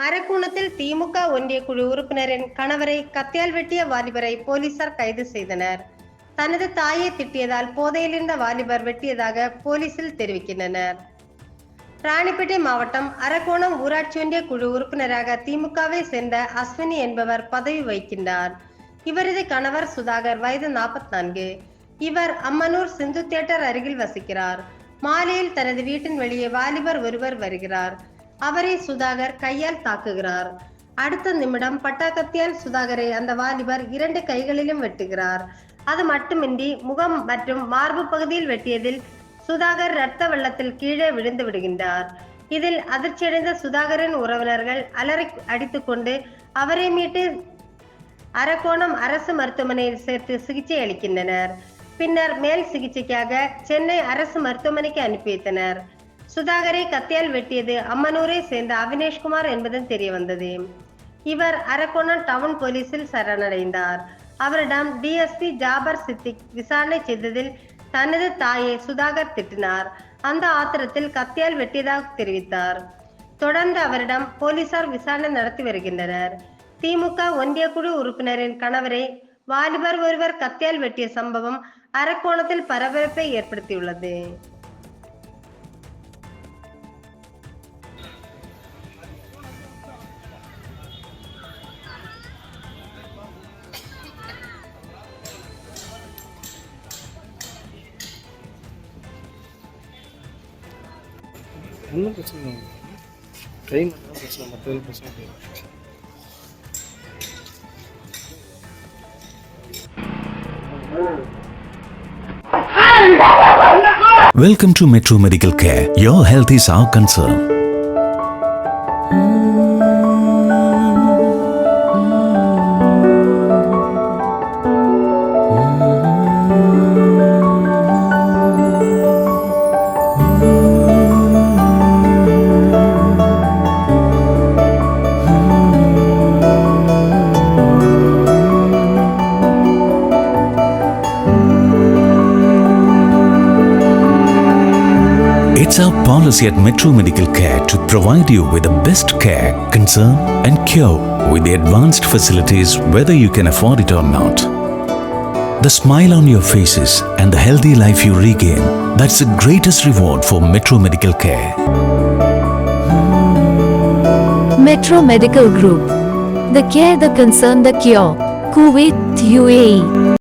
அரக்கோணத்தில் திமுக ஒன்றிய குழு உறுப்பினரின் கணவரை கத்தியால் வெட்டிய வாலிபரை போலீசார் கைது செய்தனர். தனது தாயை திட்டியதால் போதையில் இருந்த வாலிபர் வெட்டியதாக போலீசில் தெரிவிக்கின்றனர். ராணிப்பேட்டை மாவட்டம் அரக்கோணம் ஊராட்சி ஒன்றிய குழு உறுப்பினராக திமுகவை சேர்ந்த அஸ்வினி என்பவர் பதவி வகிக்கின்றார். இவரது கணவர் சுதாகர் வயது 44. இவர் அம்மனூர் சிந்து தியேட்டர் அருகில் வசிக்கிறார். மாலையில் தனது வீட்டின் வெளியே வாலிபர் ஒருவர் வருகிறார். அவரை சுதாகர் கையால் தாக்குகிறார். அடுத்த நிமிடம் பட்டாக்கத்தியால் சுதாகரை அந்த வாலிபர் 2 கைகளிலும் வெட்டுகிறார். அது மட்டுமின்றி முகம் மற்றும் மார்பு பகுதியில் வெட்டியதில் சுதாகர் இரத்த வெள்ளத்தில் கீழே விழுந்து விடுகின்றார். இதில் அதிர்ச்சியடைந்த சுதாகரின் உறவினர்கள் அலறி அடித்துக்கொண்டு அவரை மீட்டு அரக்கோணம் அரசு மருத்துவமனையில் சேர்த்து சிகிச்சை அளிக்கின்றனர். பின்னர் மேல் சிகிச்சைக்காக சென்னை அரசு மருத்துவமனைக்கு அனுப்பி வைத்தனர். சுதாகரை கத்தியால் வெட்டியது அம்மனூரை சேர்ந்த அவினேஷ்குமார் என்பதும் தெரிய வந்தது. இவர் அரக்கோணம் டவுன் போலீசில் சரணடைந்தார். அவரிடம் டிஎஸ்பி ஜாபர் சித்திக் விசாரணை செய்ததில் தனது தாயை சுதாகர் திட்டினார். அந்த ஆத்திரத்தில் கத்தியால் வெட்டியதாக தெரிவித்தார். தொடர்ந்து அவரிடம் போலீசார் விசாரணை நடத்தி வருகின்றனர். திமுக ஒன்றிய குழு உறுப்பினரின் கணவரை வாலிபர் ஒருவர் கத்தியால் வெட்டிய சம்பவம் அரக்கோணத்தில் பரபரப்பை ஏற்படுத்தியுள்ளது. ஒன்றும் பிரச்சனை இல்லை. ட்ரெயின் மட்டும் பிரச்சனை, மற்ற பிரச்சனை இல்லை. Welcome to Metro Medical Care. Your health is our concern. It's our policy at Metro Medical Care to provide you with the best care, concern and cure with the advanced facilities whether you can afford it or not. The smile on your faces and the healthy life you regain, that's the greatest reward for Metro Medical Care. Metro Medical Group. The care, the concern, the cure. Kuwait, UAE.